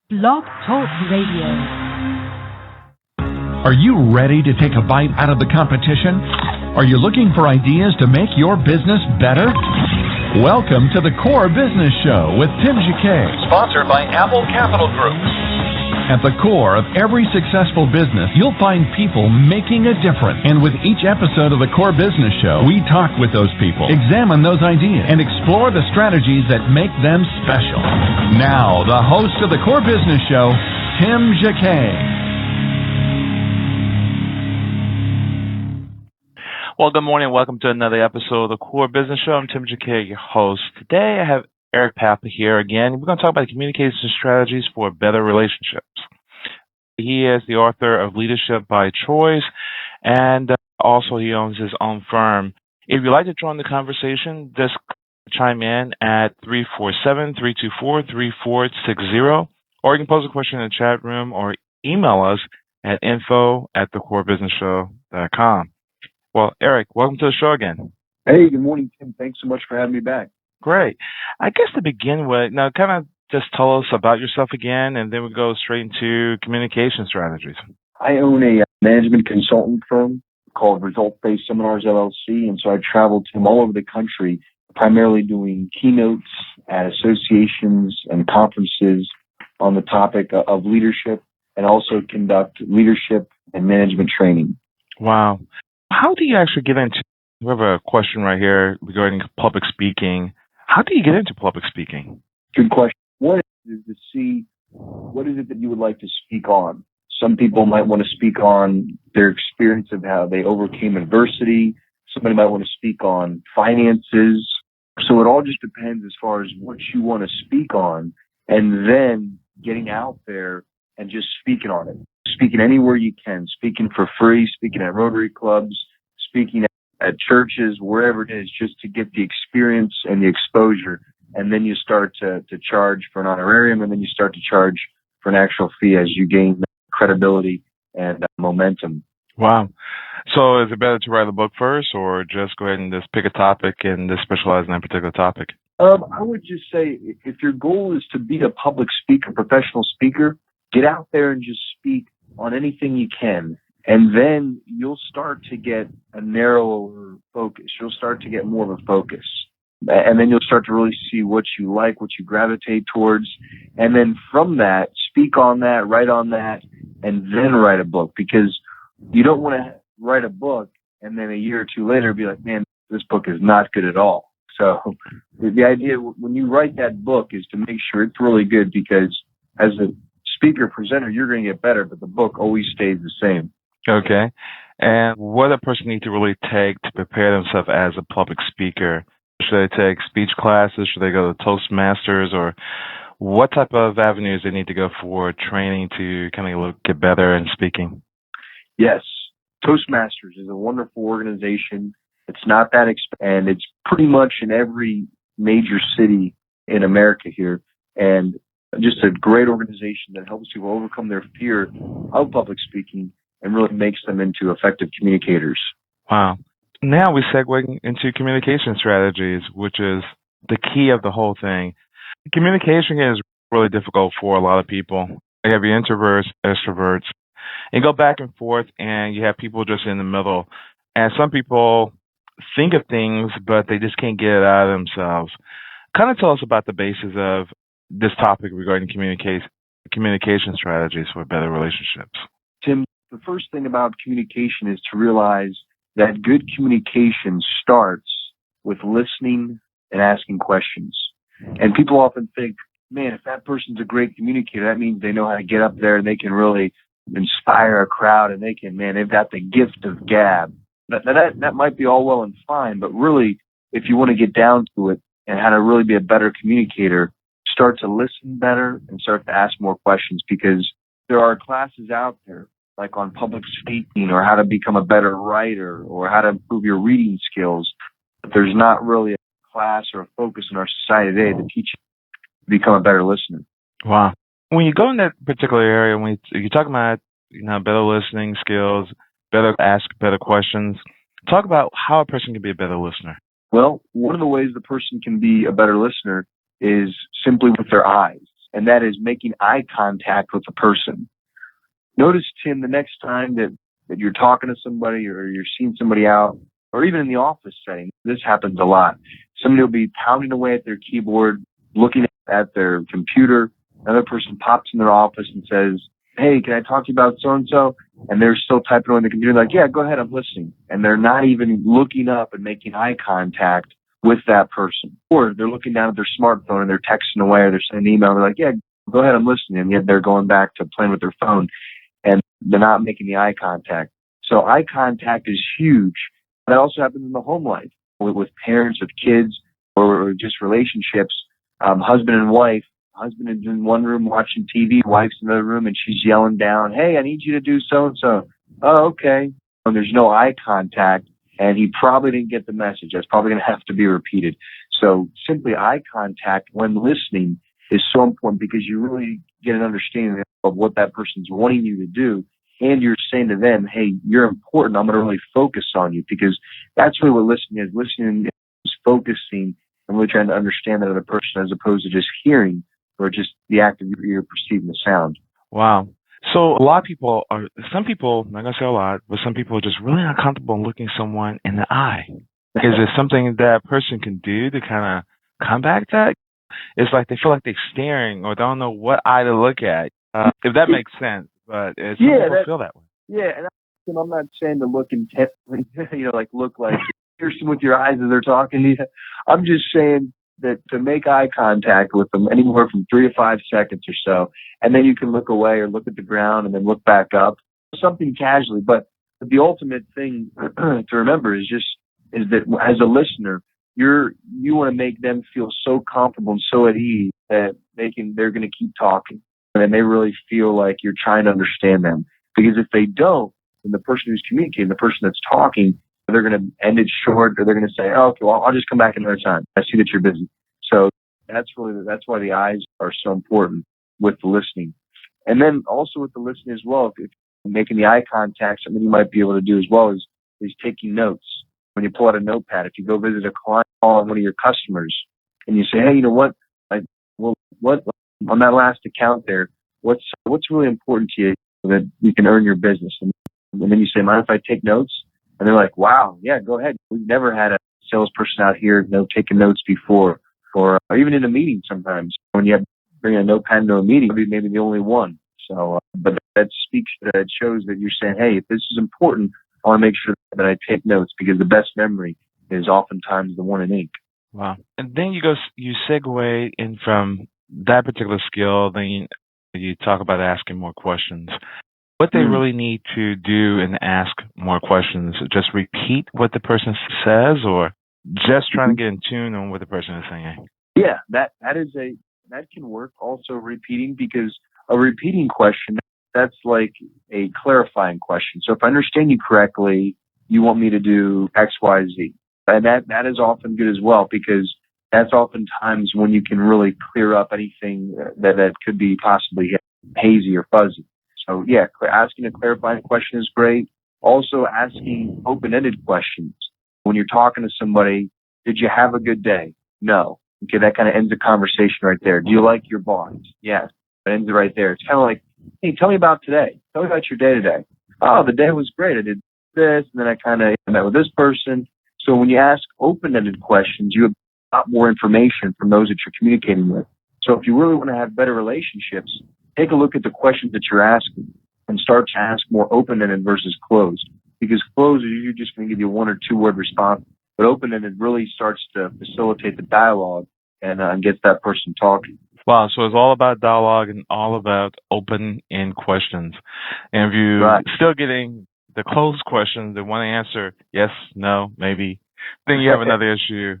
Blog Talk Radio. Are you ready to take a bite out of the competition? Are you looking for ideas to make your business better? Welcome to the Core Business Show with Tim Jacquet, sponsored by Apple Capital Group. At the core of every successful business, you'll find people making a difference. And with each episode of the Core Business Show, we talk with those people, examine those ideas, and explore the strategies that make them special. Now, the host of the Core Business Show, Tim Jacquet. Well, good morning. Welcome to another episode of the Core Business Show. I'm Tim Jacquet, your host. Today, I have Eric Papa here again. We're going to talk about communication strategies for better relationships. He is the author of Leadership by Choice, and also he owns his own firm. If you'd like to join the conversation, just chime in at 347-324-3460, or you can pose a question in the chat room or email us at info@thecorebusinessshow.com. Well, Eric, welcome to the show again. Hey, good morning, Tim. Thanks so much for having me back. Great. I guess to begin with, now kind of just tell us about yourself again, and then we go straight into communication strategies. I own a management consultant firm called Result-Based Seminars, LLC, and so I travel to all over the country, primarily doing keynotes at associations and conferences on the topic of leadership, and also conduct leadership and management training. Wow. How do you actually get into, we have a question right here regarding public speaking. How do you get into public speaking? Good question. One is to see what is it that you would like to speak on. Some people might want to speak on their experience of how they overcame adversity. Somebody might want to speak on finances. So it all just depends as far as what you want to speak on, and then getting out there and just speaking on it. Speaking anywhere you can, speaking for free, speaking at Rotary clubs, speaking at churches, wherever it is, just to get the experience and the exposure. And then you start to charge for an honorarium, and then you start to charge for an actual fee as you gain credibility and momentum. Wow. So is it better to write a book first, or just go ahead and just pick a topic and just specialize in that particular topic? I would just say, if your goal is to be a public speaker, professional speaker, get out there and just speak on anything you can. And then you'll start to get a narrower focus. You'll start to get more of a focus. And then you'll start to really see what you like, what you gravitate towards. And then from that, speak on that, write on that, and then write a book. Because you don't want to write a book and then a year or two later be like, man, this book is not good at all. So the idea when you write that book is to make sure it's really good, because as a speaker, presenter, you're going to get better, but the book always stays the same. Okay. And what a person need to really take to prepare themselves as a public speaker? Should they take speech classes? Should they go to Toastmasters? Or what type of avenues they need to go for training to kind of get better in speaking? Yes. Toastmasters is a wonderful organization. It's not that expensive, and it's pretty much in every major city in America here. And just a great organization that helps people overcome their fear of public speaking and really makes them into effective communicators. Wow. Now we segue into communication strategies, which is the key of the whole thing. Communication is really difficult for a lot of people. You have your introverts, extroverts, and go back and forth, and you have people just in the middle. And some people think of things, but they just can't get it out of themselves. Kind of tell us about the basis of this topic regarding communication strategies for better relationships. Tim, the first thing about communication is to realize that good communication starts with listening and asking questions. And people often think, man, if that person's a great communicator, that means they know how to get up there and they can really inspire a crowd, and they've got the gift of gab. That might be all well and fine, but really, if you want to get down to it and how to really be a better communicator, start to listen better and start to ask more questions, because there are classes out there like on public speaking or how to become a better writer or how to improve your reading skills. But there's not really a class or a focus in our society today to teach you to become a better listener. Wow. When you go in that particular area, when you're talking about better listening skills, better ask better questions, talk about how a person can be a better listener. Well, one of the ways the person can be a better listener is simply with their eyes. and that is making eye contact with the person. Notice, Tim, the next time that you're talking to somebody or you're seeing somebody out, or even in the office setting, this happens a lot. Somebody will be pounding away at their keyboard, looking at their computer. Another person pops in their office and says, "Hey, can I talk to you about so-and-so?" And they're still typing on the computer like, "Yeah, go ahead, I'm listening." And they're not even looking up and making eye contact with that person. Or they're looking down at their smartphone and they're texting away or they're sending an email and they're like, "Yeah, go ahead, I'm listening." And yet they're going back to playing with their phone and they're not making the eye contact. So eye contact is huge. That also happens in the home life with parents, with kids, or just relationships. Husband and wife. Husband is in one room watching TV, wife's in another room, and she's yelling down, "Hey, I need you to do so-and-so." "Oh, okay." And there's no eye contact, and he probably didn't get the message. That's probably going to have to be repeated. So simply eye contact when listening is so important because you really get an understanding of what that person's wanting you to do. And you're saying to them, "Hey, you're important. I'm going to really focus on you," because that's really what listening is. Listening is focusing and really trying to understand that other person as opposed to just hearing or just the act of your ear perceiving the sound. Wow. So a lot of people some people, I'm not going to say a lot, but some people are just really uncomfortable looking someone in the eye. Is there something that person can do to kind of combat that? It's like they feel like they're staring or don't know what eye to look at. If that makes sense, but some people feel that way. Yeah, and I'm not saying to look intently, look like piercing with your eyes as they're talking to you. I'm just saying that to make eye contact with them anywhere from 3 to 5 seconds or so, and then you can look away or look at the ground and then look back up, something casually. But the ultimate thing to remember is that as a listener, you want to make them feel so comfortable and so at ease that they're going to keep talking and they really feel like you're trying to understand them. Because if they don't, then the person who's communicating, the person that's talking, they're going to end it short, or they're going to say, "Oh, okay, well, I'll just come back another time. I see that you're busy." So that's why the eyes are so important with the listening. And then also with the listening as well, if you're making the eye contact, something you might be able to do as well is taking notes. When you pull out a notepad, if you go visit a client or one of your customers and you say, "Hey, you know what? What on that last account there, what's really important to you so that you can earn your business?" And then you say, "Mind if I take notes?" And they're like, "Wow, yeah, go ahead. We've never had a salesperson out here taking notes before," or even in a meeting sometimes. When you have to bring a notepad into a meeting, you'll be maybe the only one. So, but that shows that you're saying, "Hey, if this is important, I want to make sure that I take notes because the best memory is oftentimes the one in ink." Wow. And then you segue in from that particular skill, then you talk about asking more questions. What they really need to do and ask more questions, just repeat what the person says or just trying to get in tune on what the person is saying? Yeah, that can work also repeating, because a repeating question, that's like a clarifying question. So if I understand you correctly, you want me to do X, Y, Z. And that is often good as well, because that's oftentimes when you can really clear up anything that could be possibly hazy or fuzzy. So yeah, asking a clarifying question is great. Also asking open-ended questions. When you're talking to somebody, "Did you have a good day?" "No." Okay, that kind of ends the conversation right there. "Do you like your boss?" "Yes." That ends it right there. It's kind of like, "Hey, tell me about today. Tell me about your day today." "Oh, the day was great. I did this, and then I met with this person." So when you ask open-ended questions, you have a lot more information from those that you're communicating with. So if you really want to have better relationships, take a look at the questions that you're asking and start to ask more open-ended versus closed. Because closed, you're just going to give you 1 or 2 word response. But open-ended really starts to facilitate the dialogue and gets that person talking. Wow, so it's all about dialogue and all about open-end questions. And if you're still getting the closed questions that want to answer yes, no, maybe, then you have another issue.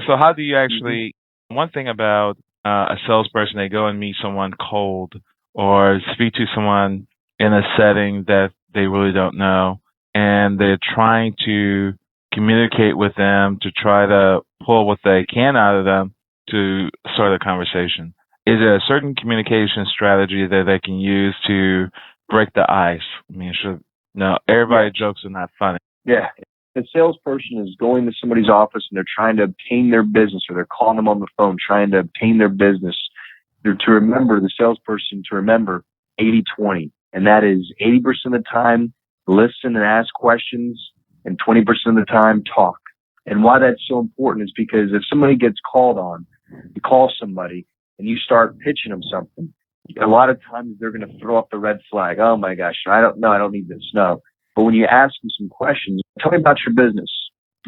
So how do you actually, one thing about a salesperson, they go and meet someone cold or speak to someone in a setting that they really don't know, and they're trying to communicate with them to try to pull what they can out of them to start a conversation. Is there a certain communication strategy that they can use to break the ice? I mean, everybody jokes are not funny. Yeah. If a salesperson is going to somebody's office and they're trying to obtain their business, or they're calling them on the phone trying to obtain their business, to remember, the salesperson to remember 80-20. And that is 80% of the time, listen and ask questions, and 20% of the time, talk. And why that's so important is because if somebody gets called on, you call somebody and you start pitching them something, a lot of times they're going to throw up the red flag. Oh my gosh, I don't need this. No. But when you ask them some questions, tell me about your business.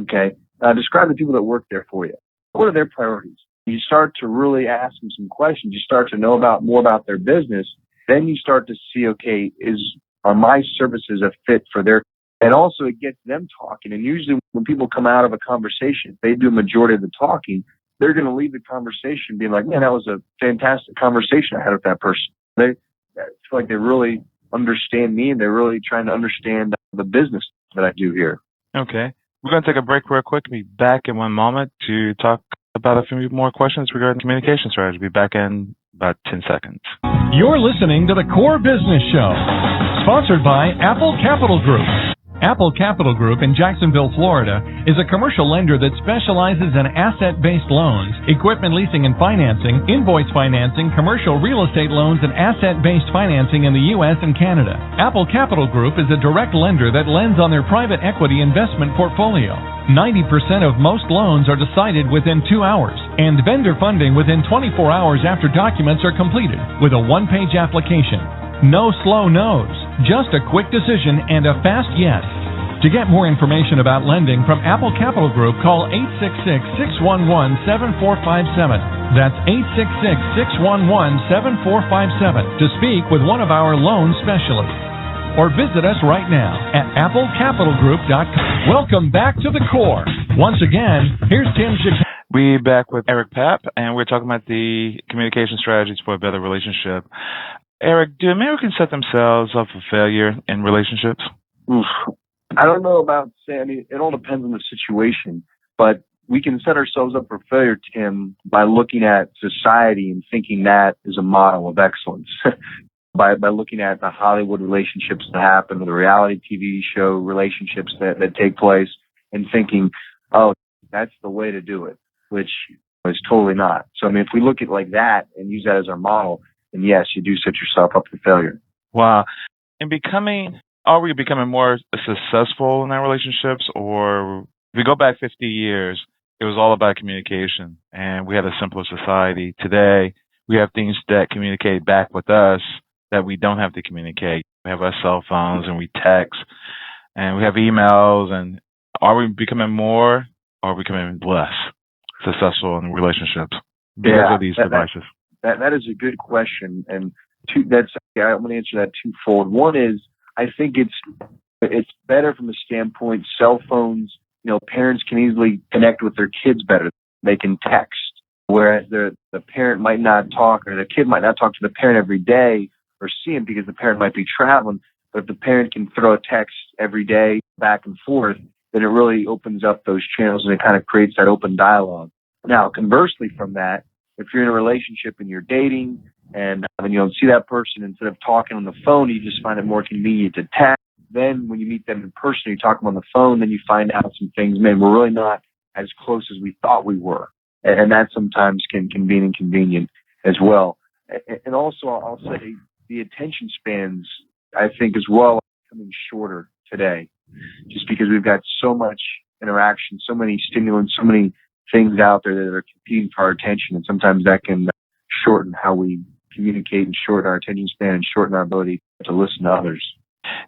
Okay. Describe the people that work there for you. What are their priorities? You start to really ask them some questions. You start to know more about their business. Then you start to see, okay, are my services a fit for their, and also it gets them talking. And usually when people come out of a conversation, if they do a majority of the talking, they're going to leave the conversation being like, man, that was a fantastic conversation I had with that person. I feel like they really understand me and they're really trying to understand the business that I do here. Okay. We're going to take a break real quick. Be back in one moment to talk about a few more questions regarding communication strategy. Be back in about 10 seconds. You're listening to the Core Business Show, sponsored by Apple Capital Group. Apple Capital Group in Jacksonville, Florida, is a commercial lender that specializes in asset-based loans, equipment leasing and financing, invoice financing, commercial real estate loans, and asset-based financing in the U.S. and Canada. Apple Capital Group is a direct lender that lends on their private equity investment portfolio. 90% of most loans are decided within 2 hours, and vendor funding within 24 hours after documents are completed with a one-page application. No slow no's, just a quick decision and a fast yes. To get more information about lending from Apple Capital Group, call 866-611-7457. That's 866-611-7457 to speak with one of our loan specialists. Or visit us right now at applecapitalgroup.com. Welcome back to the Core. Once again, here's Tim Chicago. We're back with Eric Papp, and we're talking about the communication strategies for a better relationship. Eric, do Americans set themselves up for failure in relationships? Oof. I don't know about saying, I mean, it all depends on the situation, but we can set ourselves up for failure, Tim, by looking at society and thinking that is a model of excellence. by looking at the Hollywood relationships that happen, or the reality TV show relationships that take place, and thinking, oh, that's the way to do it, which is totally not. So, I mean, if we look at it like that and use that as our model, and yes, you do set yourself up for failure. Wow. Are we becoming more successful in our relationships? Or if we go back 50 years, it was all about communication, and we had a simpler society. Today, we have things that communicate back with us that we don't have to communicate. We have our cell phones, and we text, and we have emails. And are we becoming more, or are we becoming less successful in relationships because of these devices? That is a good question, and I'm going to answer that twofold. One is, I think it's better from the standpoint, cell phones, parents can easily connect with their kids better. They can text, whereas the parent might not talk, or the kid might not talk to the parent every day or see him because the parent might be traveling. But if the parent can throw a text every day back and forth, then it really opens up those channels and it kind of creates that open dialogue. Now, conversely from that, if you're in a relationship and you're dating and you don't see that person, instead of talking on the phone, you just find it more convenient to text. Then when you meet them in person, you talk to them on the phone, then you find out some things, man, we're really not as close as we thought we were. And that sometimes can be inconvenient as well. And also, I'll say the attention spans, I think, as well, are becoming shorter today, just because we've got so much interaction, so many stimulants, so many things out there that are competing for our attention, and sometimes that can shorten how we communicate and shorten our attention span and shorten our ability to listen to others.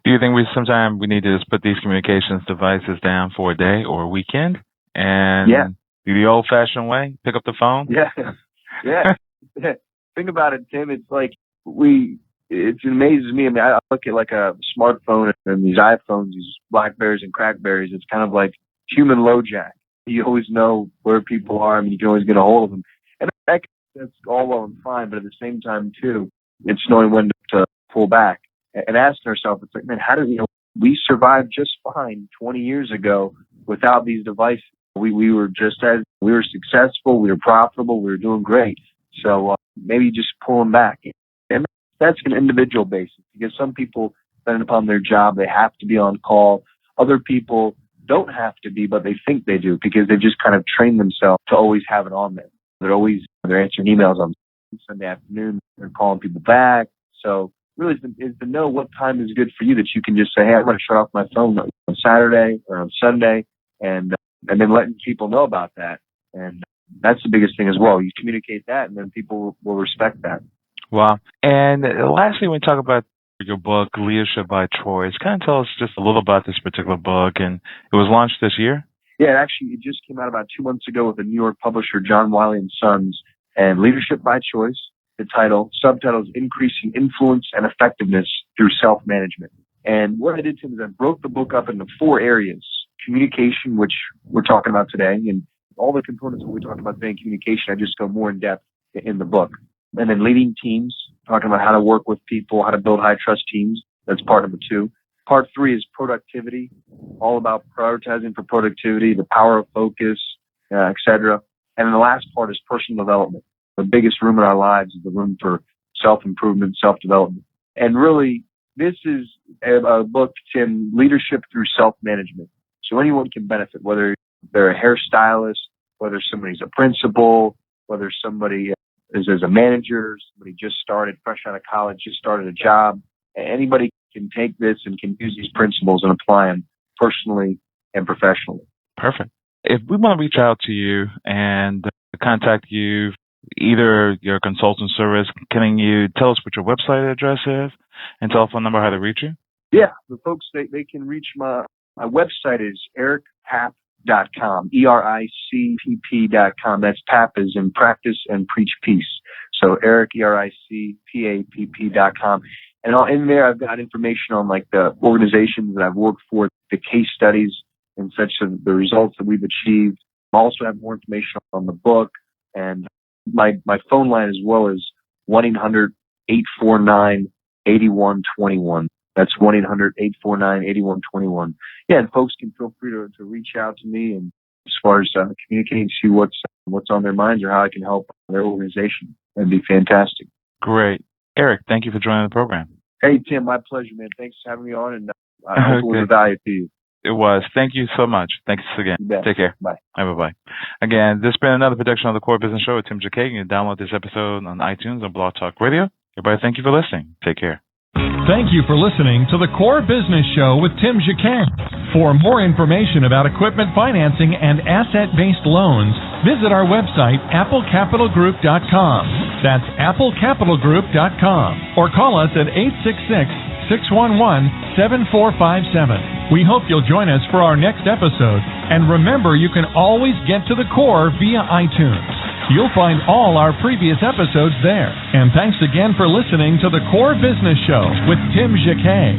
Do you think sometimes we need to just put these communications devices down for a day or a weekend and do the old-fashioned way, pick up the phone? Yeah. Think about it, Tim. It's like it amazes me. I mean, I look at like a smartphone and these iPhones, these Blackberries and Crackberries. It's kind of like human LoJack. You always know where people are. I mean, you can always get a hold of them. And that's all well and fine, but at the same time, too, it's knowing when to pull back and asking ourselves, it's like, man, how did we survived just fine 20 years ago without these devices? We were successful, we were profitable, we were doing great. So maybe just pulling back. And that's an individual basis, because some people, depending upon their job, they have to be on call. Other people don't have to be, but they think they do because they've just kind of trained themselves to always have it on them. They're answering emails on. Sunday afternoon, they're calling people back. So really is to know what time is good for you, that you can just say, hey, I'm going to shut off my phone on Saturday or on Sunday, and then letting people know about that. And that's the biggest thing as well. You communicate that, and then people will respect that. Wow. And lastly, when we talk about your book, Leadership by Choice, kind of tell us just a little about this particular book. And it was launched this year? Yeah, it just came out about 2 months ago with a New York publisher, John Wiley & Sons. And Leadership by Choice, the subtitle is Increasing Influence and Effectiveness Through Self-Management. And what I did, Tim, is I broke the book up into 4 areas. Communication, which we're talking about today, and all the components that we talked about today in communication, I just go more in depth in the book. And then leading teams, talking about how to work with people, how to build high trust teams. That's part number 2. Part 3 is productivity, all about prioritizing for productivity, the power of focus, etc. And then the last part is personal development. The biggest room in our lives is the room for self-improvement, self-development. And really, this is a book, Tim, leadership through self-management. So anyone can benefit, whether they're a hairstylist, whether somebody's a principal, whether somebody is as a manager, somebody just started fresh out of college, just started a job. Anybody can take this and can use these principles and apply them personally and professionally. Perfect. If we want to reach out to you and contact you, either your consultant service, can you tell us what your website address is and telephone number, how to reach you? Yeah, the folks, they can reach my website is ericpapp.com, ERICPP.com. That's PAP is in practice and preach peace. So Eric, ERICPAPP.com. And in there, I've got information on like the organizations that I've worked for, the case studies and such, of the results that we've achieved. I also have more information on the book, and my phone line as well is 1-800-849-8121. That's 1-800-849-8121. Yeah, and folks can feel free to reach out to me, and as far as communicating to you what's on their minds or how I can help their organization. That'd be fantastic. Great. Eric, thank you for joining the program. Hey, Tim, my pleasure, man. Thanks for having me on, and I hope it was of value to you. It was. Thank you so much. Thanks again. Take care. Bye. Bye-bye. Again, this has been another production of the Core Business Show with Tim Jacquet. You can download this episode on iTunes and Blog Talk Radio. Everybody, thank you for listening. Take care. Thank you for listening to the Core Business Show with Tim Jacquet. For more information about equipment financing and asset-based loans, visit our website, applecapitalgroup.com. That's applecapitalgroup.com. Or call us at 866-611-7457. We hope you'll join us for our next episode. And remember, you can always get to the core via iTunes. You'll find all our previous episodes there. And thanks again for listening to the Core Business Show with Tim Jacquet.